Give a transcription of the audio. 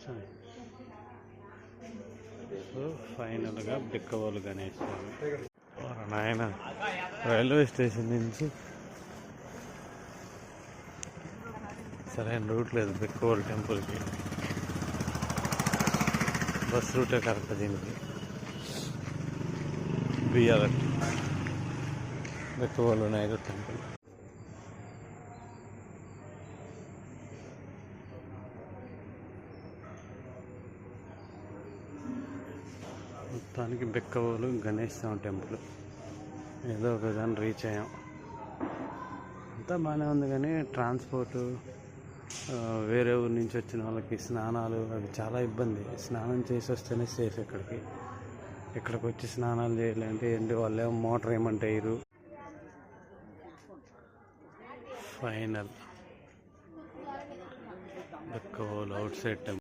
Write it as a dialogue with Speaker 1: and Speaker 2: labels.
Speaker 1: So ఫైనల్గా బిక్కవోలు గణేష్ స్వామి నాయన railway station నుంచి సరైన రూట్ లేదు బిక్కవోలు టెంపుల్కి. బస్ రూటే కరెక్ట్ దీనికి. బియ్యాలట్టు బిక్కవోలు నాయక టెంపుల్. మొత్తానికి బిక్కవోలు గణేష్ స్వామి టెంపుల్ ఏదో ఒక దాన్ని రీచ్ అయ్యాం. అంతా బాగానే ఉంది కానీ ట్రాన్స్పోర్టు, వేరే ఊరి నుంచి వచ్చిన వాళ్ళకి స్నానాలు అవి చాలా ఇబ్బంది. స్నానం చేసి వస్తేనే సేఫ్. ఇక్కడికి వచ్చి స్నానాలు చేయాలంటే ఏంటి వాళ్ళే మోటార్ ఏమంటే ఇరు. Final Bikkavolu out side temple.